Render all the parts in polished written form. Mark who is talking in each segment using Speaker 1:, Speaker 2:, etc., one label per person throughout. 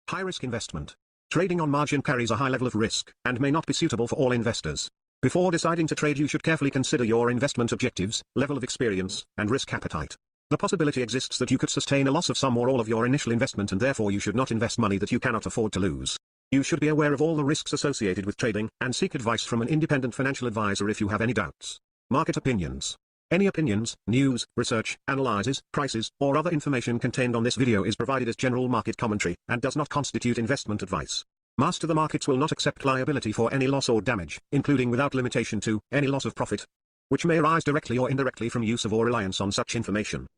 Speaker 1: High-risk investment. Trading on margin carries a high level of risk and may not be suitable for all investors. Before deciding to trade, you should carefully consider your investment objectives, level of experience, and risk appetite. The possibility exists that you could sustain a loss of some or all of your initial investment, and therefore you should not invest money that you cannot afford to lose. You should be aware of all the risks associated with trading and seek advice from an independent financial advisor if you have any doubts. Market opinions. Any opinions, news, research, analyses, prices, or other information contained on this video is provided as general market commentary and does not constitute investment advice. Master the Markets will not accept liability for any loss or damage, including without limitation to any loss of profit, which may arise directly or indirectly from use of or reliance on such information.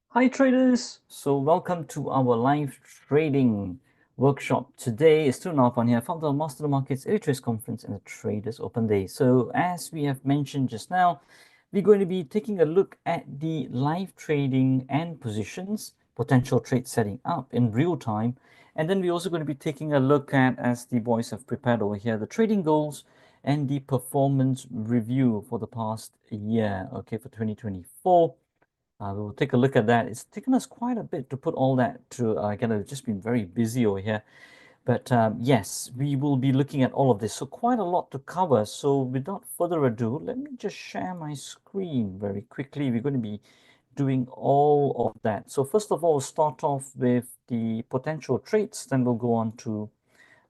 Speaker 2: Hi traders, so welcome to our live trading workshop. Today is Tunapan here, founder of Master the Markets Trades Conference and the Traders Open Day. So as we have mentioned just now, we're going to be taking a look at the live trading and positions, potential trade setting up in real time. And then we're also going to be taking a look at, as the boys have prepared over here, the trading goals and the performance review for the past year, okay, for 2024. We'll take a look at that. It's taken us quite a bit to put all that to, again, I've just been very busy over here. But yes, we will be looking at all of this. So quite a lot to cover. So without further ado, let me just share my screen very quickly. We're going to be doing all of that. So first of all, we'll start off with the potential trades. Then we'll go on to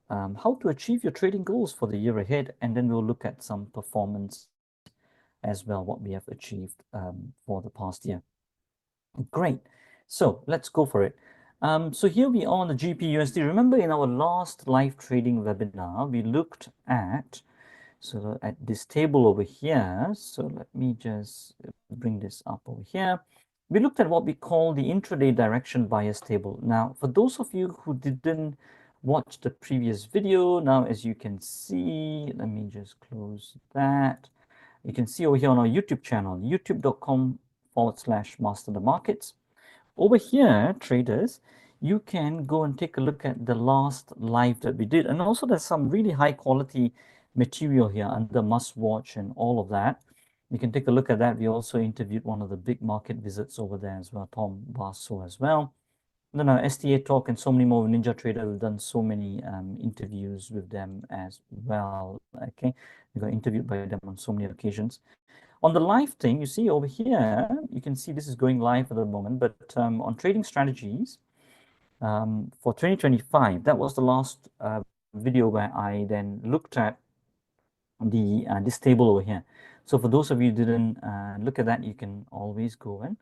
Speaker 2: how to achieve your trading goals for the year ahead. And then we'll look at some performance as well, what we have achieved for the past year. Great. So let's go for it. So here we are on the GPUSD. Remember in our last live trading webinar, we looked at this table over here. So let me just bring this up over here. We looked at what we call the intraday direction bias table. Now, for those of you who didn't watch the previous video, now as you can see, let me just close that. You can see over here on our YouTube channel, youtube.com/MasterTheMarkets. Over here, traders, you can go and take a look at the last live that we did. And also there's some really high quality material here under must watch and all of that. You can take a look at that. We also interviewed one of the big market visits over there as well, Tom Basso as well. Then our STA Talk and so many more with Ninja Trader. We've done so many interviews with them as well. Okay, we got interviewed by them on so many occasions. On the live thing, you see over here, you can see this is going live at the moment, but on trading strategies for 2025, that was the last video where I then looked at the this table over here. So for those of you who didn't look at that, you can always go and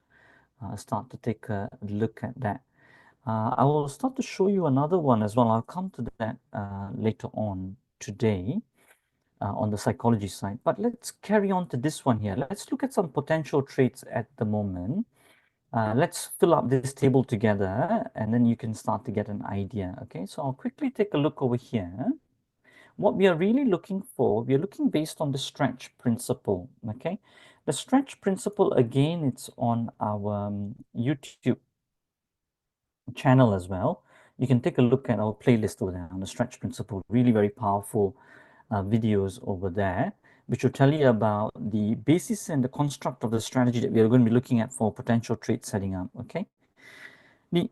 Speaker 2: start to take a look at that. I will start to show you another one as well. I'll come to that later on today. On the psychology side, but let's carry on to this one here. Let's look at some potential trades at the moment. Let's fill up this table together and then you can start to get an idea. Okay, so I'll quickly take a look over here. What we are really looking for, we are looking based on the stretch principle. Okay, the stretch principle, again, it's on our YouTube channel as well. You can take a look at our playlist over there on the stretch principle. Really very powerful videos over there, which will tell you about the basis and the construct of the strategy that we are going to be looking at for potential trade setting up. Okay. The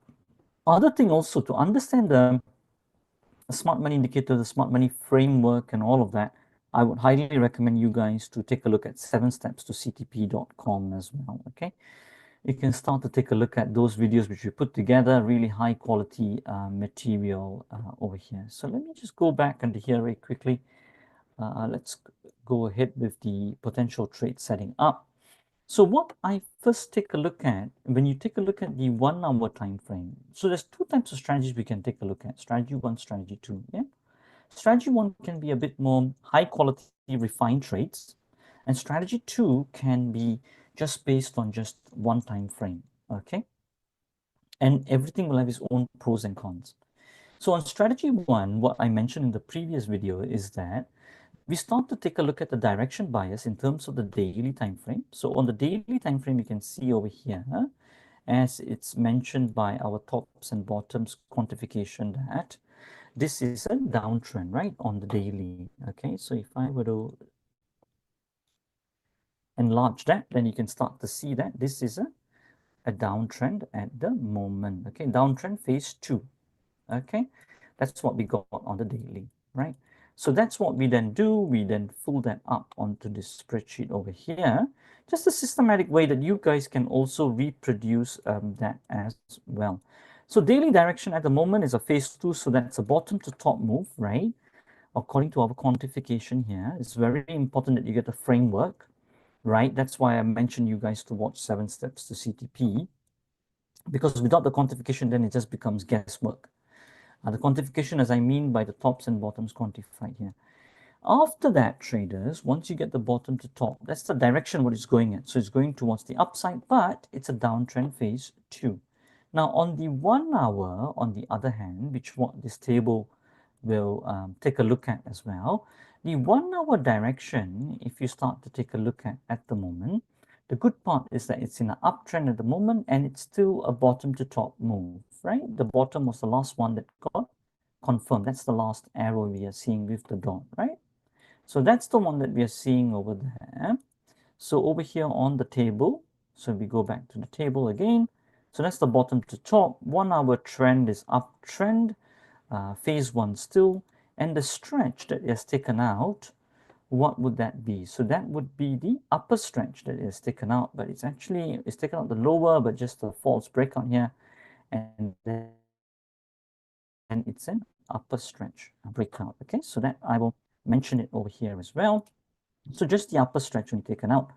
Speaker 2: other thing also, to understand the smart money indicator, the smart money framework and all of that, I would highly recommend you guys to take a look at 7stepstoctp.com as well. Okay. You can start to take a look at those videos which we put together, really high quality material over here. So let me just go back into here very quickly. Let's go ahead with the potential trade setting up. So what I first take a look at, when you take a look at the 1 hour time frame, so there's 2 types of strategies we can take a look at, strategy 1, strategy 2. Yeah, strategy 1 can be a bit more high quality refined trades, and strategy 2 can be just based on just 1 time frame. Okay, and everything will have its own pros and cons. So on strategy 1, what I mentioned in the previous video is that we start to take a look at the direction bias in terms of the daily time frame. So on the daily time frame, you can see over here, as it's mentioned by our tops and bottoms quantification, that this is a downtrend, right, on the daily. Okay, so if I were to enlarge that, then you can start to see that this is a a downtrend at the moment. Okay, downtrend phase 2. Okay, that's what we got on the daily, right? So that's what we then do. We then pull that up onto this spreadsheet over here. Just a systematic way that you guys can also reproduce that as well. So daily direction at the moment is a phase 2, so that's a bottom to top move, right? According to our quantification here, it's very important that you get the framework, right? That's why I mentioned you guys to watch 7 Steps to CTP, because without the quantification, then it just becomes guesswork. The quantification, as I mean by the tops and bottoms quantified here. After that, traders, once you get the bottom to top, that's the direction what it's going at. So it's going towards the upside, but it's a downtrend phase 2. Now, on the 1 hour, on the other hand, which what this table will take a look at as well, the 1 hour direction, if you start to take a look at the moment, the good part is that it's in an uptrend at the moment and it's still a bottom to top move, right? The bottom was the last one that got confirmed. That's the last arrow we are seeing with the dot, right? So that's the one that we are seeing over there. So over here on the table, so we go back to the table again. So that's the bottom to top. 1 hour trend is uptrend, phase 1 still, and the stretch that is taken out, what would that be? So that would be the upper stretch that is taken out, but it's actually, it's taken out the lower, but just a false breakout here. And then it's an upper stretch breakout. Okay, so that I will mention it over here as well. So just the upper stretch when taken out.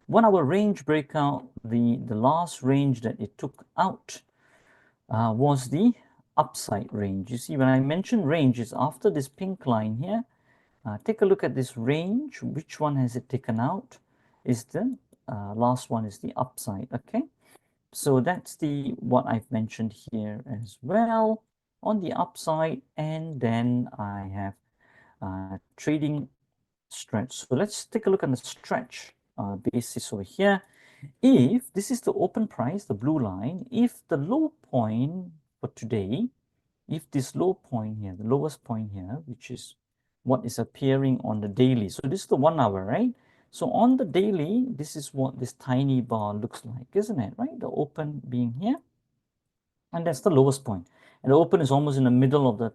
Speaker 2: 1 hour range breakout, the last range that it took out was the upside range. You see, when I mention range, it's after this pink line here. Take a look at this range. Which one has it taken out? Is the last one is the upside, okay? So that's the what I've mentioned here as well on the upside. And then I have trading stretch. So let's take a look at the stretch basis over here. If this is the open price, the blue line, if the low point for today, if this low point here, the lowest point here, which is what is appearing on the daily. So this is the 1 hour, right? So on the daily, this is what this tiny bar looks like, isn't it, right? The open being here, and that's the lowest point. And the open is almost in the middle of the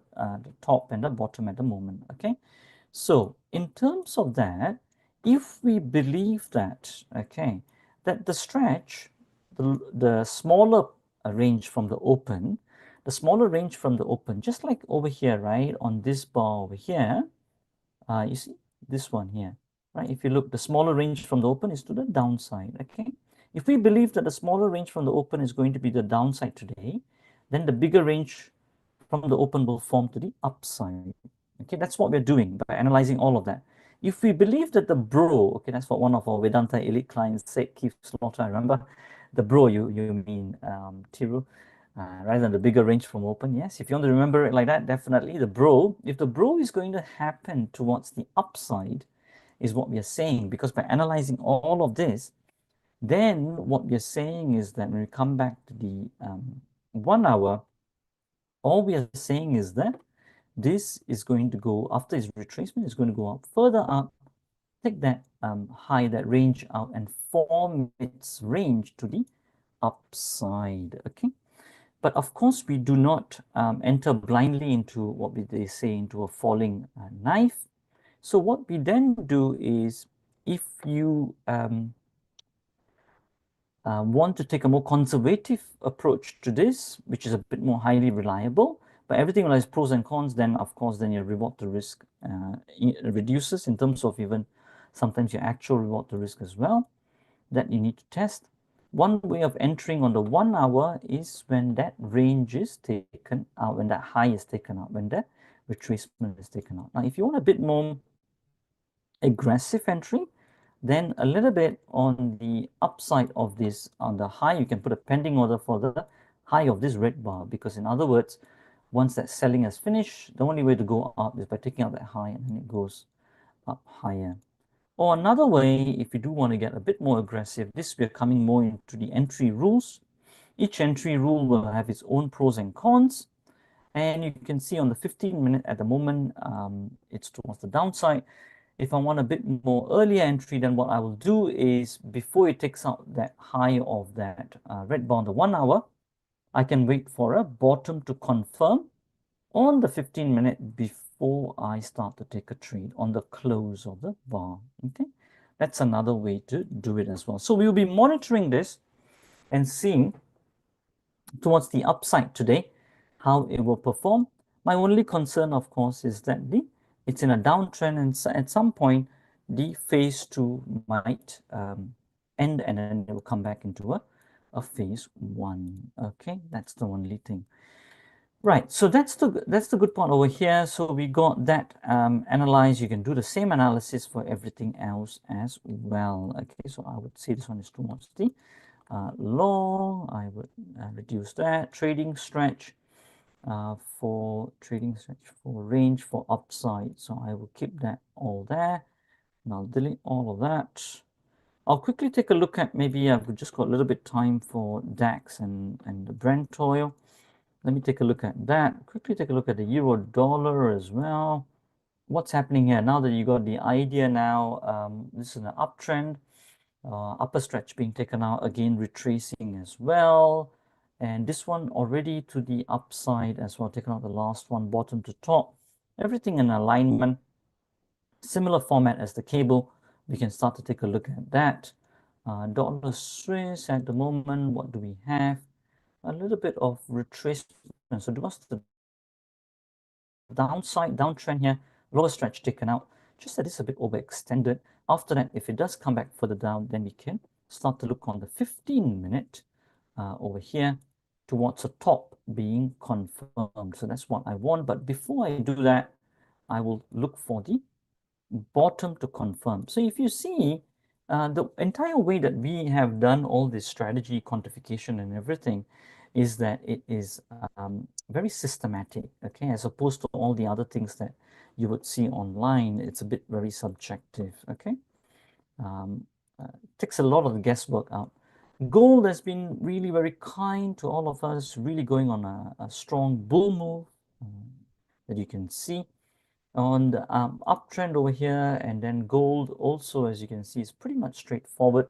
Speaker 2: top and the bottom at the moment, okay? So in terms of that, if we believe that, okay, that the stretch, the smaller range from the open, just like over here, right, on this bar over here, you see this one here, right? If you look, the smaller range from the open is to the downside, okay? If we believe that the smaller range from the open is going to be the downside today, then the bigger range from the open will form to the upside. Okay, that's what we're doing by analyzing all of that. If we believe that the bro, okay, that's what one of our Vedanta elite clients said, Keith Slaughter, I remember. The bro, you mean Tiru, rather than the bigger range from open. Yes, if you want to remember it like that, definitely the bro. If the bro is going to happen towards the upside, is what we are saying, because by analyzing all of this, then what we are saying is that when we come back to the 1 hour, all we are saying is that this is going to go, after its retracement, is going to go up further up, take that high, that range out, and form its range to the upside, okay? But of course, we do not enter blindly into what they say, into a falling knife. So what we then do is, if you want to take a more conservative approach to this, which is a bit more highly reliable, but everything has pros and cons, then of course, then your reward to risk reduces in terms of even sometimes your actual reward to risk as well, that you need to test. One way of entering on the 1 hour is when that range is taken out, when that high is taken out, when that retracement is taken out. Now, if you want a bit more aggressive entry, then a little bit on the upside of this, on the high, you can put a pending order for the high of this red bar, because in other words, once that selling has finished, the only way to go up is by taking out that high, and then it goes up higher. Or another way, if you do want to get a bit more aggressive, this we're coming more into the entry rules. Each entry rule will have its own pros and cons. And you can see on the 15 minute at the moment, it's towards the downside. If I want a bit more earlier entry, then what I will do is before it takes out that high of that red bar on the 1 hour, I can wait for a bottom to confirm on the 15-minute before I start to take a trade on the close of the bar. Okay, that's another way to do it as well. So we will be monitoring this and seeing towards the upside today how it will perform. My only concern, of course, is that it's in a downtrend, and at some point the phase 2 might end, and then it will come back into a phase 1. Okay, that's the only thing. Right, so that's the good part over here. So we got that analyzed. You can do the same analysis for everything else as well. Okay, so I would say this one is towards the long. I would reduce that. Trading stretch for range for upside. So I will keep that all there. And I'll delete all of that. I'll quickly take a look at, maybe I've just got a little bit time for DAX and the Brent oil. Let me take a look at that. Quickly take a look at the euro dollar as well. What's happening here? Now that you got the idea now, this is an uptrend. Upper stretch being taken out, again retracing as well. And this one already to the upside as well, taking out the last one, bottom to top. Everything in alignment. Similar format as the cable. We can start to take a look at that. Dollar Swiss at the moment, what do we have? A little bit of retracement. So what's the downside, downtrend here? Lower stretch taken out. Just that it's a bit overextended. After that, if it does come back further down, then we can start to look on the 15-minute over here towards a top being confirmed. So that's what I want. But before I do that, I will look for the bottom to confirm. So if you see, the entire way that we have done all this strategy quantification and everything is that it is very systematic, okay, as opposed to all the other things that you would see online. It's a bit very subjective, okay. Takes a lot of the guesswork out. Gold has been really very kind to all of us, really going on a strong bull move that you can see on the uptrend over here. And then gold also, as you can see, is pretty much straightforward.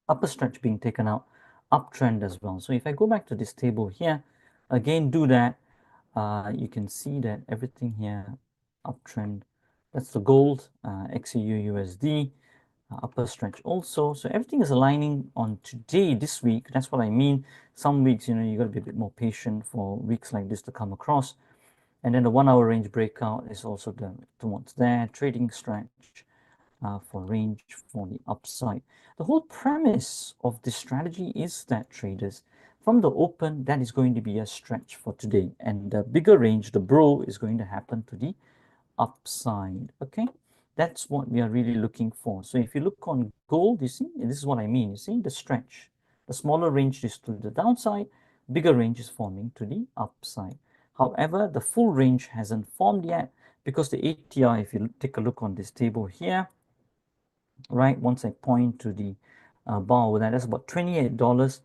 Speaker 2: Upper stretch being taken out, uptrend as well. So if I go back to this table here, again do that, you can see that everything here uptrend. That's the gold, XEU USD, upper stretch also. So everything is aligning on today, this week. That's what I mean. Some weeks, you know, you got to be a bit more patient for weeks like this to come across. And then the 1 hour range breakout is also done towards there. Trading stretch for range for the upside. The whole premise of this strategy is that traders, from the open, that is going to be a stretch for today. And the bigger range, the bro, is going to happen to the upside. Okay, that's what we are really looking for. So if you look on gold, you see, this is what I mean. You see the stretch. The smaller range is to the downside, bigger range is forming to the upside. However, the full range hasn't formed yet because the ATR, if you take a look on this table here, right, once I point to the bar over there, that's about $28.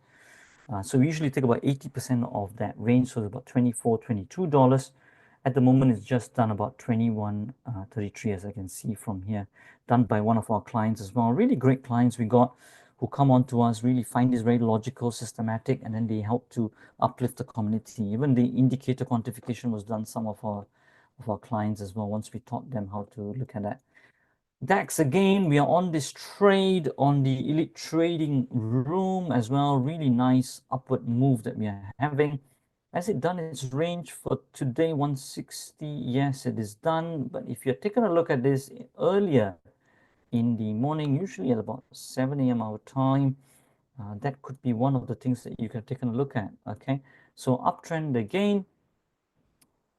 Speaker 2: So we usually take about 80% of that range, so it's about $24, $22. At the moment, it's just done about 21.33, as I can see from here, done by one of our clients as well. Really great clients we got who come on to us, really find this very logical, systematic, and then they help to uplift the community. Even the indicator quantification was done some of our clients as well, once we taught them how to look at that. DAX again, we are on this trade on the elite trading room as well. Really nice upward move that we are having. Has it done its range for today, 160? Yes, it is done. But if you're taking a look at this earlier in the morning, usually at about 7 a.m. our time, that could be one of the things that you can take a look at. Okay, so uptrend again,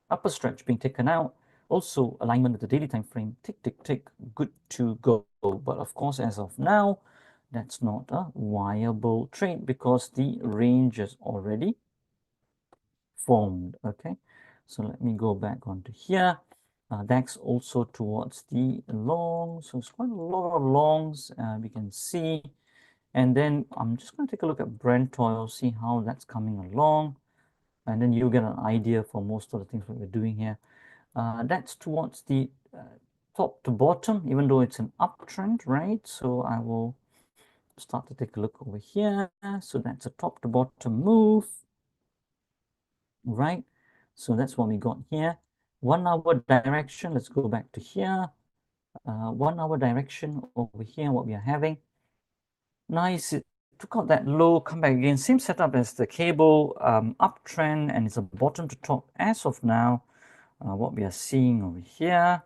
Speaker 2: upper stretch being taken out. Also alignment with the daily time frame, tick, tick, tick, good to go. But of course, as of now, that's not a viable trade because the range is already formed. Okay, so let me go back onto here. DAX also towards the long, so it's quite a lot of longs we can see. And then I'm just going to take a look at Brent oil, see how that's coming along, and then you get an idea for most of the things that we're doing here. That's towards the top to bottom, even though it's an uptrend, right? So I will start to take a look over here. So that's a top to bottom move, right? So that's what we got here. 1 hour direction, let's go back to here. 1 hour direction over here, what we are having. Nice, it took out that low, come back again. Same setup as the cable, uptrend, and it's a bottom to top as of now. What we are seeing over here.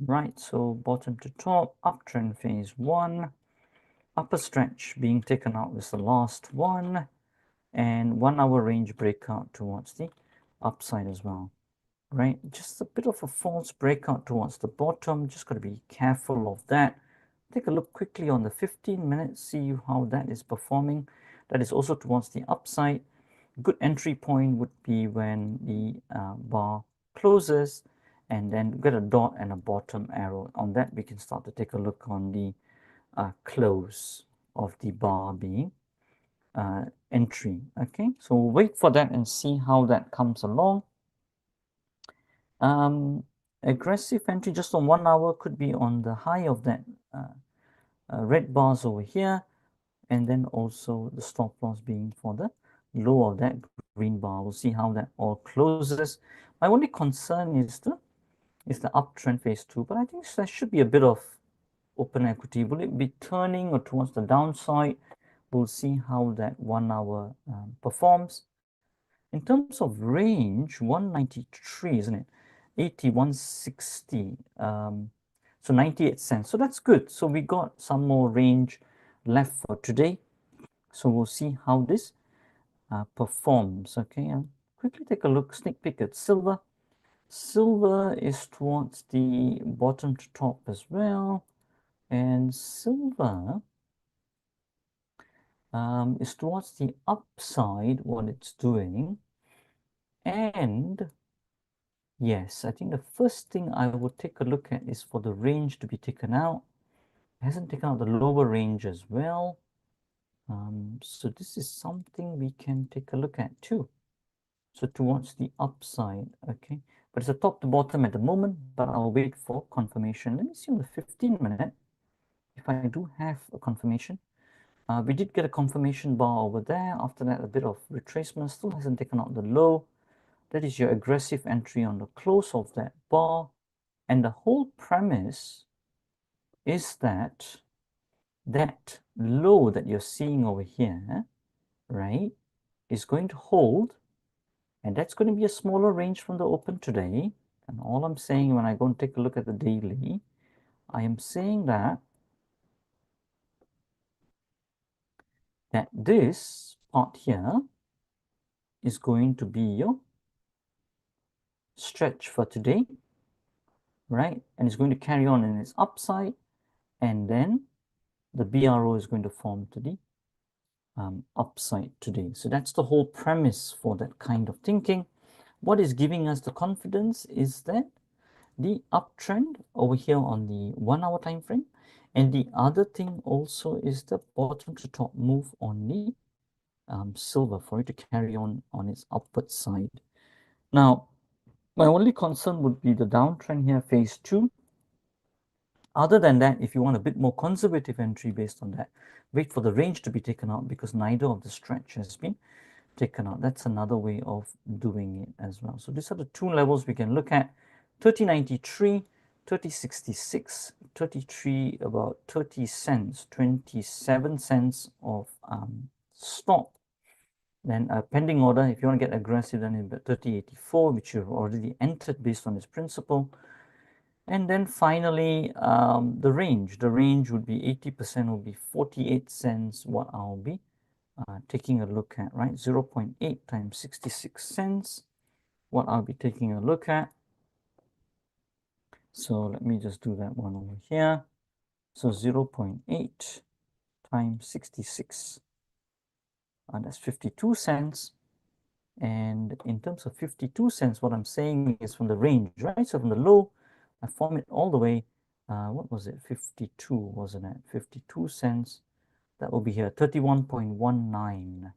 Speaker 2: Right, so bottom to top, uptrend phase 1. Upper stretch being taken out was the last one. And 1 hour range breakout towards the upside as well. Right, just a bit of a false breakout towards the bottom. Just got to be careful of that. Take a look quickly on the 15 minutes, see how that is performing. That is also towards the upside. Good entry point would be when the bar closes and then get a dot and a bottom arrow. On that, we can start to take a look on the close of the bar being entry. Okay, so we'll wait for that and see how that comes along. Aggressive entry just on 1 hour could be on the high of that red bars over here, and then also the stop loss being for the low of that green bar. We'll see how that all closes. My only concern is the uptrend phase 2, but I think there should be a bit of open equity. Will it be turning or towards the downside? We'll see how that 1 hour performs. In terms of range, 193, isn't it? 8160. So 98 cents. So that's good. So we got some more range left for today. So we'll see how this performs. Okay, I'll quickly take a look, sneak peek at silver. Silver is towards the bottom to top as well. And silver is towards the upside, what it's doing. And yes, I think the first thing I would take a look at is for the range to be taken out. It hasn't taken out the lower range as well. So this is something we can take a look at too. So towards the upside, okay. But it's a top to bottom at the moment, but I'll wait for confirmation. Let me see on the 15 minute if I do have a confirmation. We did get a confirmation bar over there. After that, a bit of retracement. Still hasn't taken out the low. That is your aggressive entry on the close of that bar. And the whole premise is that that low that you're seeing over here, right, is going to hold. And that's going to be a smaller range from the open today. And all I'm saying when I go and take a look at the daily, I am saying that this part here is going to be your stretch for today, right? And it's going to carry on in its upside, and then the BRO is going to form to the upside today. So that's the whole premise for that kind of thinking. What is giving us the confidence is that the uptrend over here on the 1 hour time frame, and the other thing also is the bottom to top move on the silver for it to carry on its upward side. Now, my only concern would be the downtrend here, phase 2. Other than that, if you want a bit more conservative entry based on that, wait for the range to be taken out because neither of the stretch has been taken out. That's another way of doing it as well. So these are the two levels we can look at. 3093, 3066, 33, about 30 cents, 27 cents of stop. Then a pending order, if you want to get aggressive, then about 3084, which you've already entered based on this principle. And then finally, the range. The range would be 80% would be 48 cents, what I'll be taking a look at, right? 0.8 times 66 cents, what I'll be taking a look at. So let me just do that one over here. So 0.8 times 66, that's 52 cents. And in terms of 52 cents, what I'm saying is from the range, right? So from the low, I form it all the way. What was it? 52, wasn't it? 52 cents. That will be here. 31.19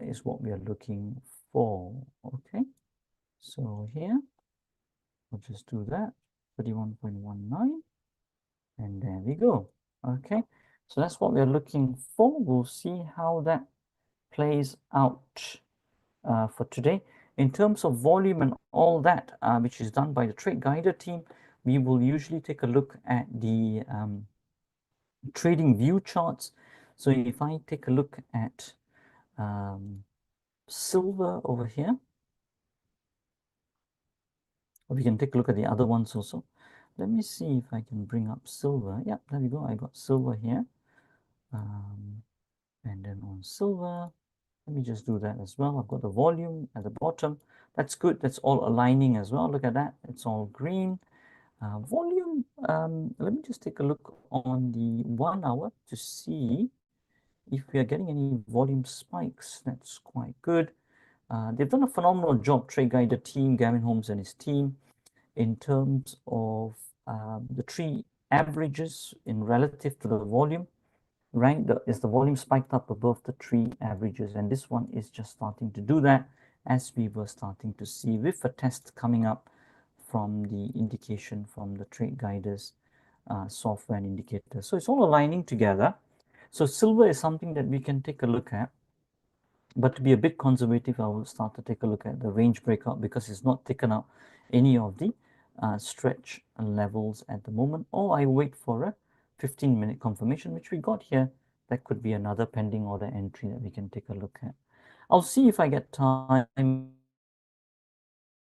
Speaker 2: is what we are looking for. Okay. So here, I'll just do that. 31.19, and there we go. Okay, so that's what we're looking for. We'll see how that plays out for today. In terms of volume and all that, which is done by the Trade Guider team, we will usually take a look at the trading view charts. So if I take a look at silver over here, we can take a look at the other ones also. Let me see if I can bring up silver. Yeah, there we go. I got silver here. And then on silver, let me just do that as well. I've got the volume at the bottom. That's good. That's all aligning as well. Look at that. It's all green. Volume, let me just take a look on the 1 hour to see if we are getting any volume spikes. That's quite good. They've done a phenomenal job, Trade Guider team, Gavin Holmes and his team, in terms of the three averages in relative to the volume. Right, is the volume spiked up above the three averages, and this one is just starting to do that, as we were starting to see with a test coming up from the indication from the Trade Guiders software and indicators. So it's all aligning together. So silver is something that we can take a look at, but to be a bit conservative, I will start to take a look at the range breakout because it's not taken out any of the stretch levels at the moment, or I wait for a 15-minute confirmation, which we got here. That could be another pending order entry that we can take a look at. I'll see if I get time.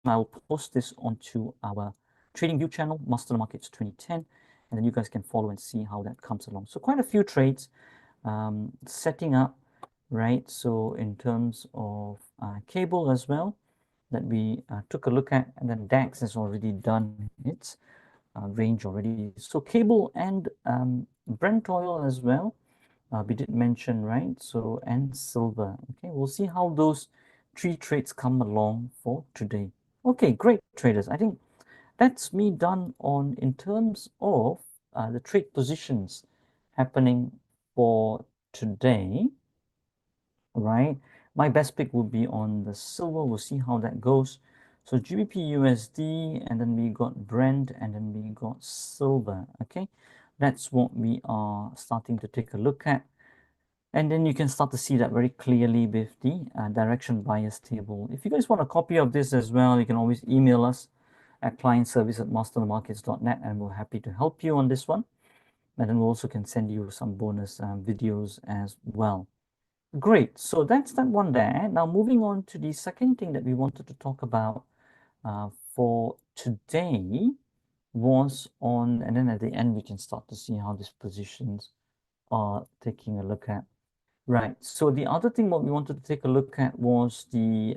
Speaker 2: I'll post this onto our trading view channel, MasterTheMarkets 2010, and then you guys can follow and see how that comes along. So quite a few trades setting up, right? So in terms of cable as well, that we took a look at, and then DAX has already done its range already. So cable and Brent oil as well, we did mention, right? So, and silver. Okay, we'll see how those three trades come along for today. Okay, great traders. I think that's me done on in terms of the trade positions happening for today, right? My best pick would be on the silver. We'll see how that goes. So GBP USD, and then we got Brent, and then we got silver. Okay, that's what we are starting to take a look at. And then you can start to see that very clearly with the direction bias table. If you guys want a copy of this as well, you can always email us at clientservice@masterthemarkets.net, and we're happy to help you on this one. And then we also can send you some bonus videos as well. Great, so that's that one there. Now moving on to the second thing that we wanted to talk about for today was on, and then at the end we can start to see how these positions are taking a look at. Right. So the other thing what we wanted to take a look at was the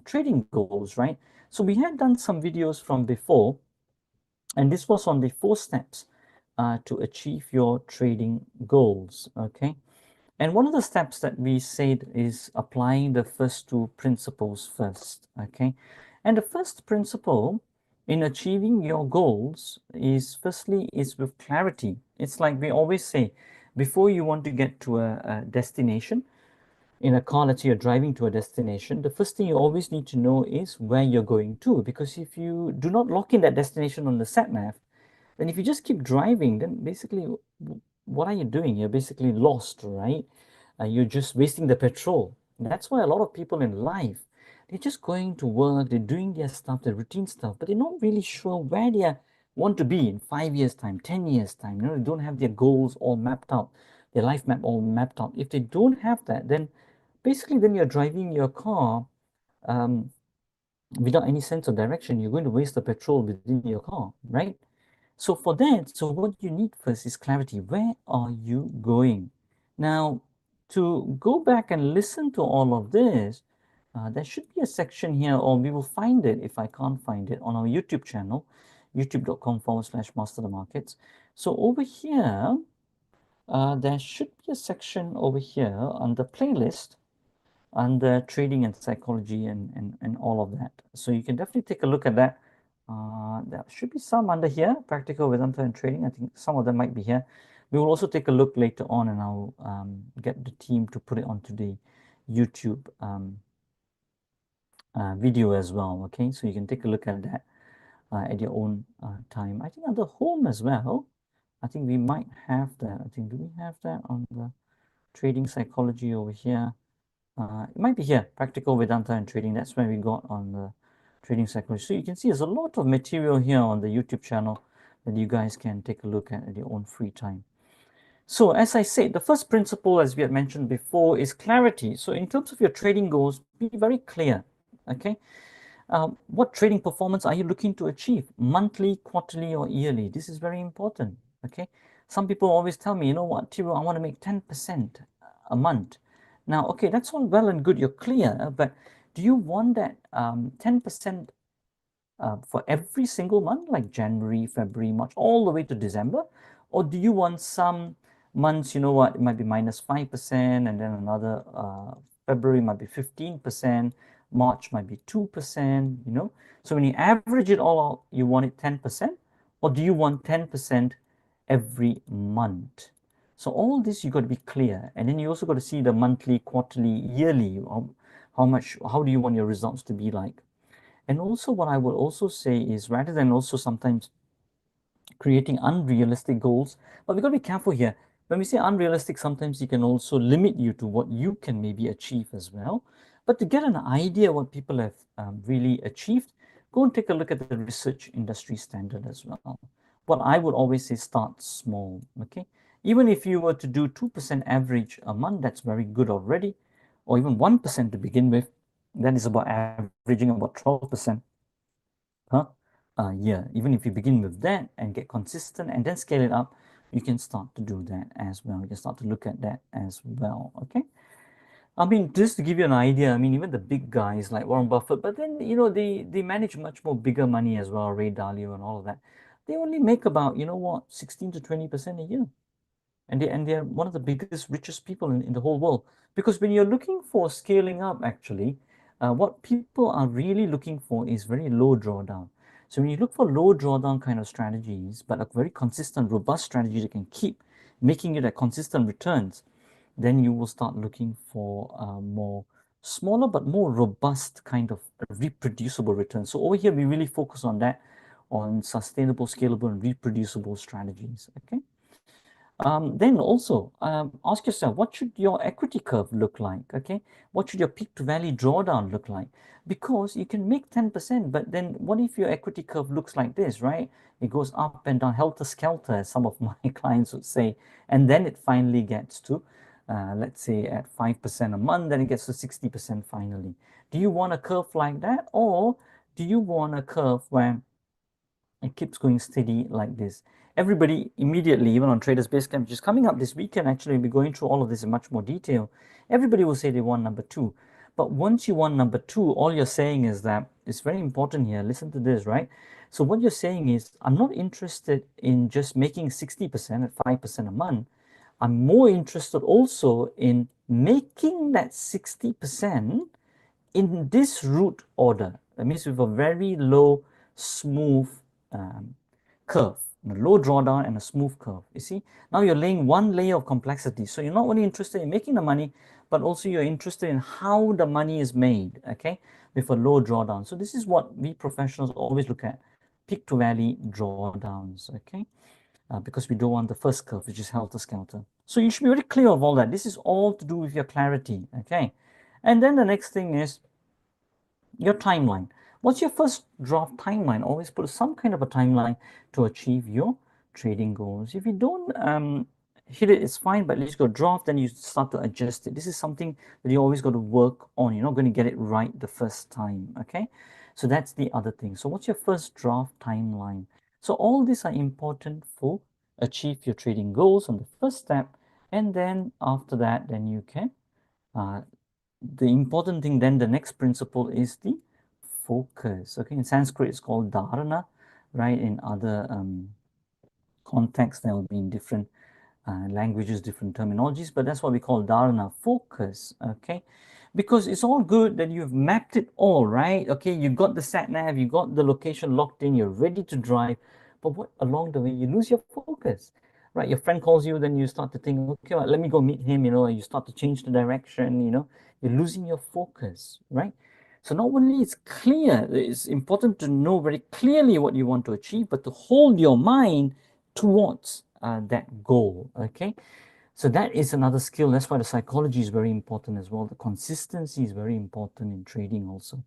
Speaker 2: trading goals, right? So we had done some videos from before, and this was on the 4 steps to achieve your trading goals, okay? And one of the steps that we said is applying the first 2 principles first, okay? And the first principle in achieving your goals is firstly is with clarity. It's like we always say, before you want to get to a destination, in a car, let's say you're driving to a destination, the first thing you always need to know is where you're going to. Because if you do not lock in that destination on the sat nav, then if you just keep driving, then basically, what are you doing? You're basically lost, right? You're just wasting the petrol. And that's why a lot of people in life, they're just going to work, they're doing their stuff, their routine stuff, but they're not really sure where they want to be in 5 years' time, 10 years' time. You know, they don't have their goals all mapped out, their life map all mapped out. If they don't have that, then basically then you're driving your car um, without any sense of direction. You're going to waste the petrol within your car, right? So for that, so what you need first is clarity. Where are you going? Now, to go back and listen to all of this, there should be a section here, or we will find it if I can't find it on our YouTube channel, youtube.com/masterthemarkets. So over here, there should be a section over here on the playlist under trading and psychology and all of that. So you can definitely take a look at that. There should be some under here, practical Vedanta and trading. I think some of them might be here. We will also take a look later on, and I'll get the team to put it onto the YouTube video as well. Okay, so you can take a look at that. at your own time. I think under home as well, I think we might have that. I think, do we have that on the trading psychology over here? It might be here, practical Vedanta and trading. That's where we got on the trading psychology. So you can see there's a lot of material here on the YouTube channel that you guys can take a look at your own free time. So as I said, the first principle, as we had mentioned before, is clarity. So in terms of your trading goals, be very clear, okay? What trading performance are you looking to achieve? Monthly, quarterly, or yearly? This is very important, okay? Some people always tell me, you know what, Tiro, I want to make 10% a month. Now, okay, that's all well and good. You're clear, but do you want that 10% for every single month, like January, February, March, all the way to December? Or do you want some months, you know what, it might be -5%, and then another February might be 15%, March might be 2%, you know? So when you average it all out, you want it 10%, or do you want 10% every month? So all this you got to be clear, and then you also got to see the monthly, quarterly, yearly. How much? How do you want your results to be like? And also, what I will also say is rather than also sometimes creating unrealistic goals, but we've got to be careful here. When we say unrealistic, sometimes it can also limit you to what you can maybe achieve as well. But to get an idea what people have really achieved, go and take a look at the research industry standard as well. What I would always say, start small, okay? Even if you were to do 2% average a month, that's very good already, or even 1% to begin with, that is about averaging about 12% per year. Even if you begin with that and get consistent and then scale it up, you can start to do that as well. You can start to look at that as well. Okay. I mean, just to give you an idea, I mean, even the big guys like Warren Buffett, but then, you know, they manage much more bigger money as well, Ray Dalio and all of that. They only make about, you know what, 16 to 20% a year, and they're one of the biggest, richest people in the whole world. Because when you're looking for scaling up, actually, what people are really looking for is very low drawdown. So when you look for low drawdown kind of strategies, but a very consistent, robust strategy that can keep making it a consistent returns, then you will start looking for more smaller but more robust kind of reproducible returns. So over here, we really focus on that, on sustainable, scalable, and reproducible strategies. Okay. Then also ask yourself, what should your equity curve look like? Okay, what should your peak to valley drawdown look like? Because you can make 10%, but then what if your equity curve looks like this, right? It goes up and down, helter skelter, as some of my clients would say, and then it finally gets to, let's say, at 5% a month, then it gets to 60% finally. Do you want a curve like that, or do you want a curve where it keeps going steady like this? Everybody immediately, even on Traders Basecamp, which is coming up this weekend, actually, we'll be going through all of this in much more detail. Everybody will say they want number two. But once you want number two, all you're saying is that it's very important here. Listen to this, right? So what you're saying is, I'm not interested in just making 60% at 5% a month. I'm more interested also in making that 60% in this root order. That means with a very low, smooth um, curve, a low drawdown and a smooth curve. You see, now you're laying one layer of complexity. So you're not only interested in making the money, but also you're interested in how the money is made, okay, with a low drawdown. So this is what we professionals always look at, peak to valley drawdowns, okay, because we don't want the first curve, which is helter-skelter. So you should be very clear of all that. This is all to do with your clarity, okay. And then the next thing is your timeline. What's your first draft timeline? Always put some kind of a timeline to achieve your trading goals. If you don't hit it, it's fine, but at least go draft, then you start to adjust it. This is something that you always got to work on. You're not going to get it right the first time, okay? So that's the other thing. So what's your first draft timeline? So all these are important for achieve your trading goals on the first step, and then after that, then you can uh, the important thing then, the next principle is the focus. Okay, in Sanskrit it's called dharana, right? In other contexts, there will be in different languages, different terminologies, but that's what we call dharana, focus. Okay, because it's all good that you've mapped it all, right? Okay, you got the sat nav, you got the location locked in, you're ready to drive, but what along the way you lose your focus, right? Your friend calls you, then you start to think, okay, well, let me go meet him, you know, and you start to change the direction, you know, you're losing your focus, right? So not only it's clear, it's important to know very clearly what you want to achieve, but to hold your mind towards that goal. Okay. So that is another skill. That's why the psychology is very important as well. The consistency is very important in trading also.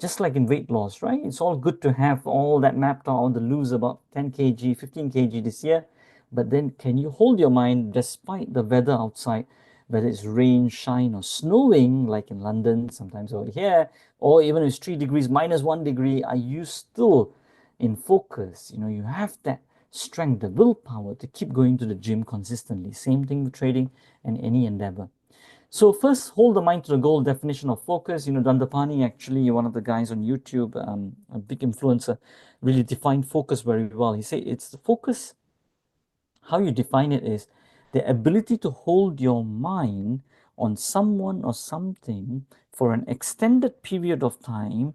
Speaker 2: Just like in weight loss, right? It's all good to have all that mapped out. I want to lose about 10 kg, 15 kg this year. But then can you hold your mind despite the weather outside, whether it's rain, shine, or snowing, like in London, sometimes over here, or even if it's 3 degrees, minus 1 degree, are you still in focus? You know, you have that strength, the willpower to keep going to the gym consistently. Same thing with trading and any endeavor. So first, hold the mind to the goal. Definition of focus. You know, Dandapani, actually one of the guys on YouTube, a big influencer, really defined focus very well. He said it's the focus. How you define it is the ability to hold your mind on someone or something for an extended period of time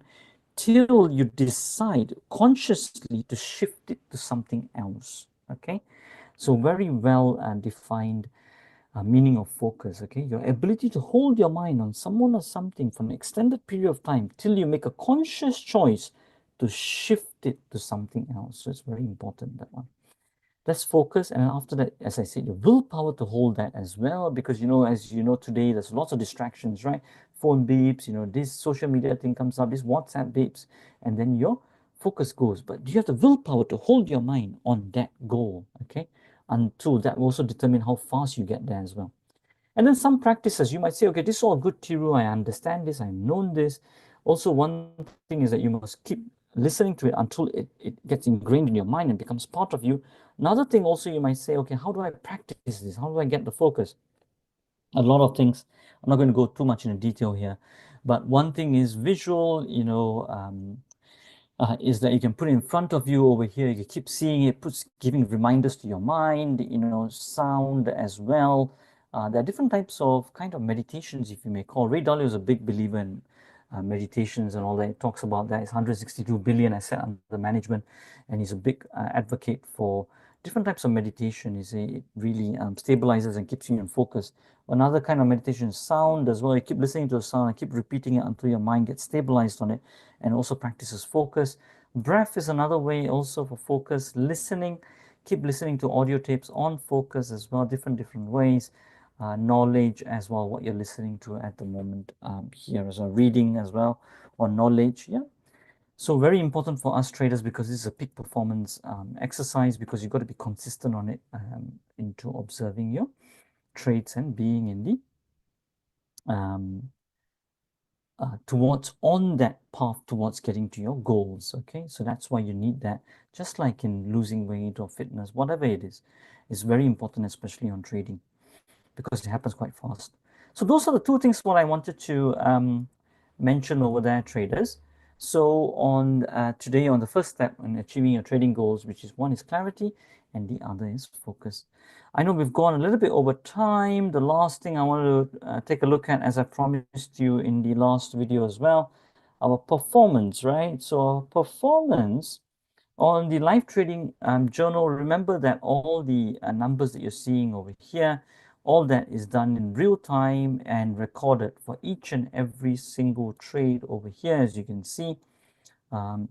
Speaker 2: till you decide consciously to shift it to something else. Okay, so very well defined meaning of focus. Okay, your ability to hold your mind on someone or something for an extended period of time till you make a conscious choice to shift it to something else. So it's very important, that one. Let's focus, and after that, as I said, your willpower to hold that as well, because you know, as you know, today there's lots of distractions, right? Phone beeps, you know, this social media thing comes up, this WhatsApp beeps, and then your focus goes. But you have the willpower to hold your mind on that goal, okay? Until that will also determine how fast you get there as well. And then some practices, you might say, okay, this is all good, Tiru. I understand this. I've known this. Also, one thing is that you must keep listening to it until it gets ingrained in your mind and becomes part of you. Another thing also, you might say, okay, how do I practice this? How do I get the focus? A lot of things. I'm not going to go too much into detail here. But one thing is visual, you know, is that you can put it in front of you over here. You keep seeing it, puts giving reminders to your mind, you know, sound as well. There are different types of kind of meditations, if you may call. Ray Dalio is a big believer in meditations and all that. He talks about that. It's 162 billion asset under management, and he's a big advocate for different types of meditation. It really stabilizes and keeps you in focus. Another kind of meditation is sound as well. You keep listening to a sound and keep repeating it until your mind gets stabilized on it, and also practices focus. Breath is another way also for focus. Listening, keep listening to audio tapes on focus as well, different ways. Knowledge as well, what you're listening to at the moment here as well, reading as well, or knowledge. Yeah. So very important for us traders, because this is a peak performance exercise, because you've got to be consistent on it into observing your trades and being in the towards on that path towards getting to your goals. Okay, so that's why you need that. Just like in losing weight or fitness, whatever it is, it's very important, especially on trading, because it happens quite fast. So those are the two things what I wanted to mention over there, traders. So on today, on the first step in achieving your trading goals, which is one is clarity and the other is focus. I know we've gone a little bit over time. The last thing I want to take a look at, as I promised you in the last video as well, our performance, right? So our performance on the live trading journal, remember that all the numbers that you're seeing over here, all that is done in real time and recorded for each and every single trade over here. As you can see, um,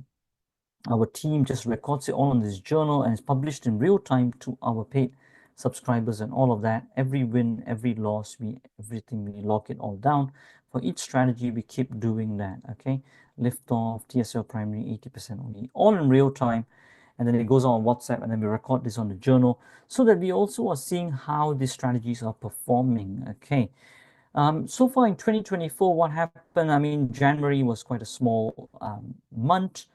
Speaker 2: our team just records it all in this journal, and it's published in real time to our paid subscribers and all of that. Every win, every loss, everything, we lock it all down. For each strategy, we keep doing that. Okay, lift off, TSL primary, 80% only, all in real time. And then it goes on WhatsApp, and then we record this on the journal, so that we also are seeing how these strategies are performing. Okay. So far in 2024, what happened? I mean, January was quite a small month,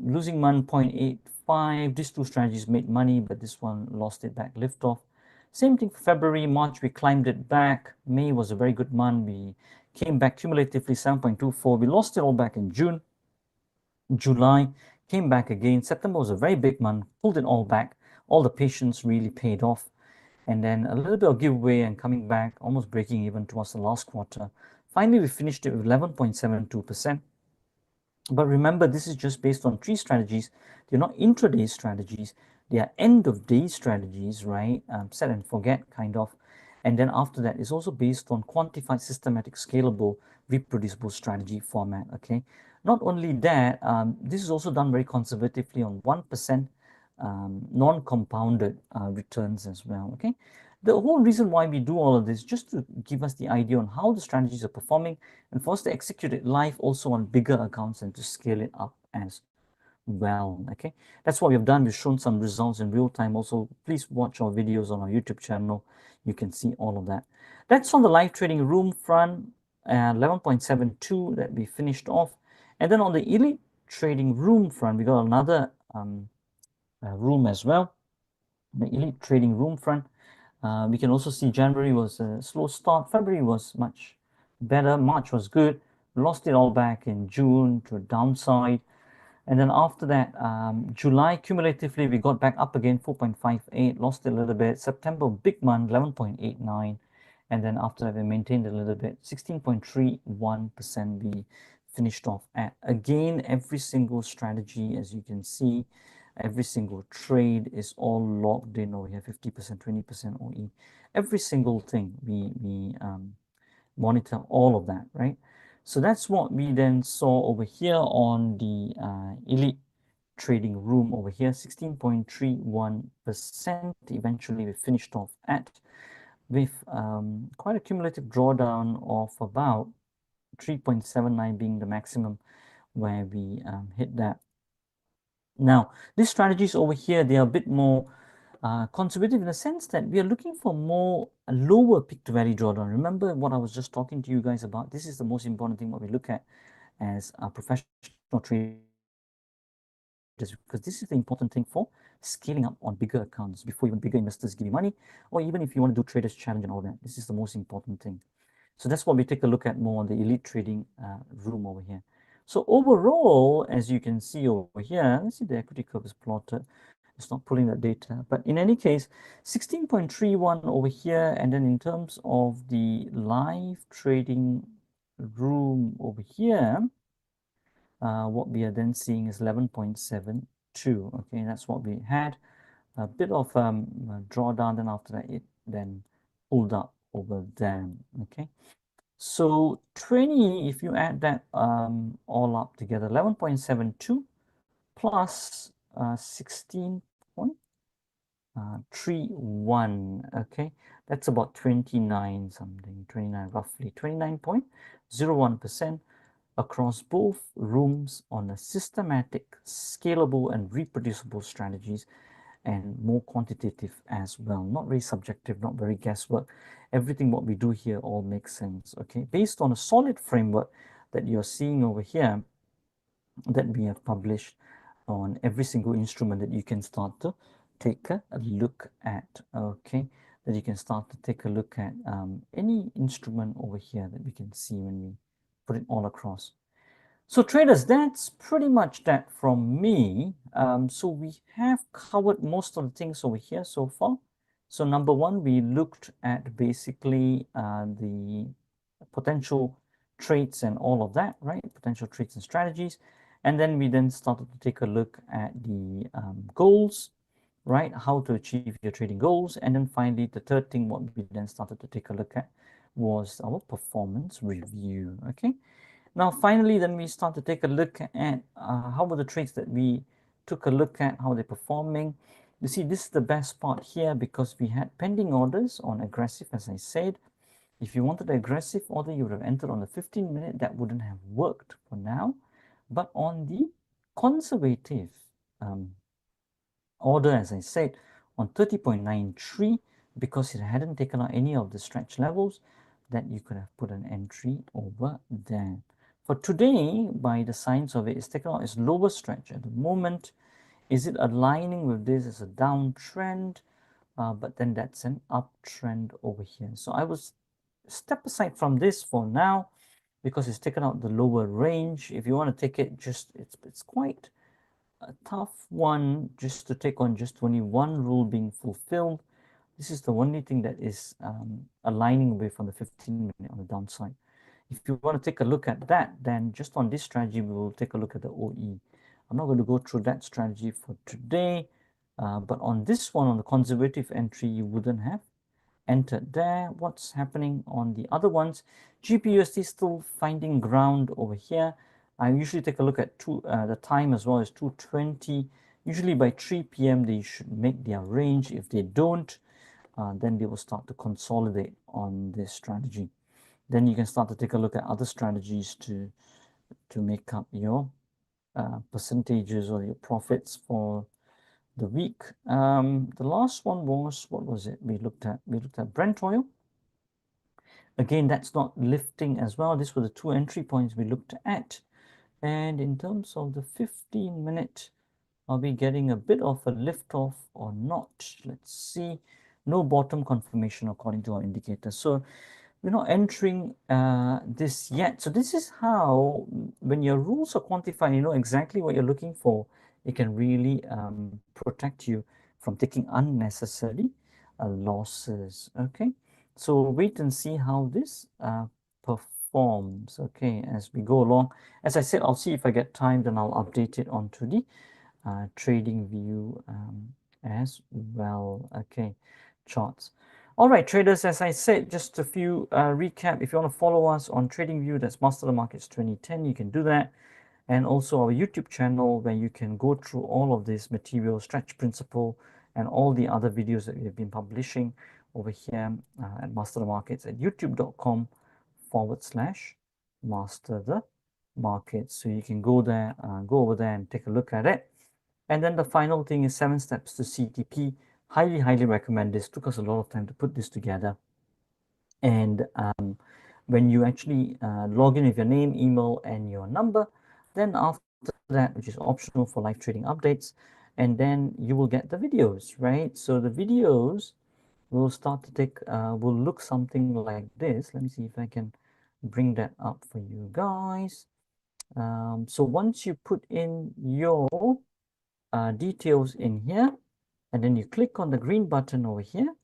Speaker 2: losing month 0.85. These two strategies made money, but this one lost it back, lift off. Same thing for February, March, we climbed it back. May was a very good month. We came back cumulatively 7.24. We lost it all back in June. July came back again. September was a very big month, pulled it all back. All the patience really paid off. And then a little bit of giveaway and coming back, almost breaking even towards the last quarter. Finally, we finished it with 11.72%. But remember, this is just based on three strategies. They're not intraday strategies. They are end of day strategies, right? Set and forget kind of. And then after that, it's also based on quantified, systematic, scalable, reproducible strategy format, okay? Not only that, this is also done very conservatively on 1% non-compounded returns as well, okay? The whole reason why we do all of this, just to give us the idea on how the strategies are performing and for us to execute it live also on bigger accounts and to scale it up as well, okay? That's what we've done. We've shown some results in real time also. Please watch our videos on our YouTube channel. You can see all of that. That's on the live trading room front, 11.72 that we finished off. And then on the elite trading room front, we got another room as well. The elite trading room front. We can also see January was a slow start. February was much better. March was good. Lost it all back in June to a downside. And then after that, July, cumulatively, we got back up again, 4.58, lost it a little bit. September, big month, 11.89. And then after that, we maintained a little bit, 16.31% we finished off at. Again, every single strategy, as you can see, every single trade is all logged in over here, 50%, 20% OE. Every single thing, we monitor all of that, right? So that's what we then saw over here on the elite trading room over here, 16.31%. Eventually, we finished off at with quite a cumulative drawdown of about 3.79 being the maximum where we hit that. Now, these strategies over here, they are a bit more conservative in the sense that we are looking for more lower peak to value drawdown. Remember what I was just talking to you guys about? This is the most important thing what we look at as professional traders, because this is the important thing for scaling up on bigger accounts before even bigger investors give you money, or even if you want to do traders challenge and all that. This is the most important thing. So that's what we take a look at more on the elite trading room over here. So overall, as you can see over here, let's see the equity curve is plotted. It's not pulling that data, but in any case, 16.31 over here. And then in terms of the live trading room over here, what we are then seeing is 11.72. Okay, that's what we had. A bit of drawdown, then after that, it then pulled up over there. Okay. So 20, if you add that all up together, 11.72 plus 16.31, okay, that's about 29 something, 29 roughly, 29.01% across both rooms on a systematic, scalable and reproducible strategies, and more quantitative as well. Not very subjective, not very guesswork. Everything what we do here all makes sense, okay? Based on a solid framework that you're seeing over here that we have published on every single instrument that you can start to take a look at, okay? That you can start to take a look at any instrument over here that we can see when we put it all across. So traders, that's pretty much that from me. So we have covered most of the things over here so far. So number one, we looked at basically the potential traits and all of that, right? Potential traits and strategies. And then we then started to take a look at the goals, right? How to achieve your trading goals. And then finally, the third thing what we then started to take a look at was our performance review, okay? Now, finally, then we start to take a look at how were the trades that we took a look at, how they're performing. You see, this is the best part here because we had pending orders on aggressive, as I said. If you wanted an aggressive order, you would have entered on the 15-minute. That wouldn't have worked for now. But on the conservative order, as I said, on 30.93, because it hadn't taken out any of the stretch levels, that you could have put an entry over there. For today, by the signs of it, it's taken out its lower stretch at the moment. Is it aligning with this as a downtrend? But then that's an uptrend over here. So I will step aside from this for now because it's taken out the lower range. If you want to take it, just it's quite a tough one just to take on just 21 rule being fulfilled. This is the only thing that is aligning away from the 15-minute on the downside. If you want to take a look at that, then just on this strategy, we will take a look at the OE. I'm not going to go through that strategy for today, but on this one, on the conservative entry, you wouldn't have entered there. What's happening on the other ones? GBUSD still finding ground over here. I usually take a look at the time as well as 2:20. Usually by 3 p.m. they should make their range. If they don't, then they will start to consolidate on this strategy. Then you can start to take a look at other strategies to make up your percentages or your profits for the week. The last one was, what was it we looked at? We looked at Brent oil. Again, that's not lifting as well. These were the two entry points we looked at. And in terms of the 15-minute, are we getting a bit of a lift off or not? Let's see. No bottom confirmation according to our indicator. So we're not entering this yet. So this is how, when your rules are quantified, you know exactly what you're looking for, it can really protect you from taking unnecessary losses. Okay, so wait and see how this performs. Okay, as we go along. As I said, I'll see if I get time, then I'll update it onto the trading view as well. Okay, charts. All right, traders, as I said, just a few recap. If you want to follow us on TradingView, that's Master the Markets 2010, you can do that. And also our YouTube channel where you can go through all of this material, stretch principle, and all the other videos that we have been publishing over here at Master the Markets at youtube.com/Master the Markets. So you can go there, go over there and take a look at it. And then the final thing is 7 steps to CTP. Highly, highly recommend this. Took us a lot of time to put this together. And when you actually log in with your name, email, and your number, then after that, which is optional for live trading updates, and then you will get the videos, right? So the videos will start to take, will look something like this. Let me see if I can bring that up for you guys. So once you put in your details in here, and then you click on the green button over here,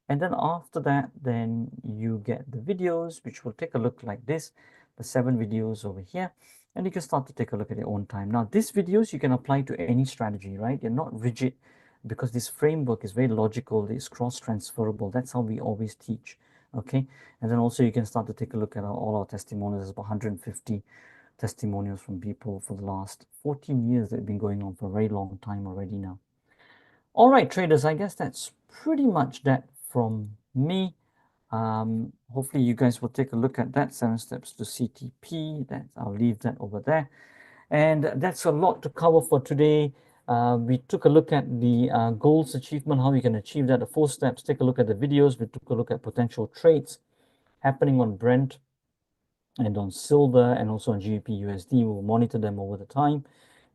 Speaker 2: and then after that, then you get the videos, which will take a look like this, the 7 videos over here, and you can start to take a look at your own time. Now, these videos you can apply to any strategy, right? They're not rigid because this framework is very logical, it's cross-transferable. That's how we always teach, okay? And then also you can start to take a look at all our testimonials. There's about 150 testimonials from people for the last 14 years that have been going on for a very long time already now. All right, traders, I guess that's pretty much that from me. Hopefully you guys will take a look at that 7 steps to CTP. I'll leave that over there. And that's a lot to cover for today. We took a look at the goals achievement, how you can achieve that, the 4 steps. Take a look at the videos. We took a look at potential trades happening on Brent and on silver and also on GBP USD. We'll monitor them over the time.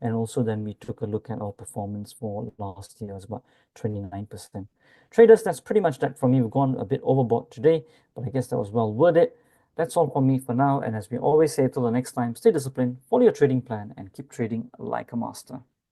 Speaker 2: And also then we took a look at our performance for last year. It was about 29%. Traders, that's pretty much that from me. We've gone a bit overboard today, but I guess that was well worth it. That's all from me for now. And as we always say, till the next time, stay disciplined, follow your trading plan, and keep trading like a master.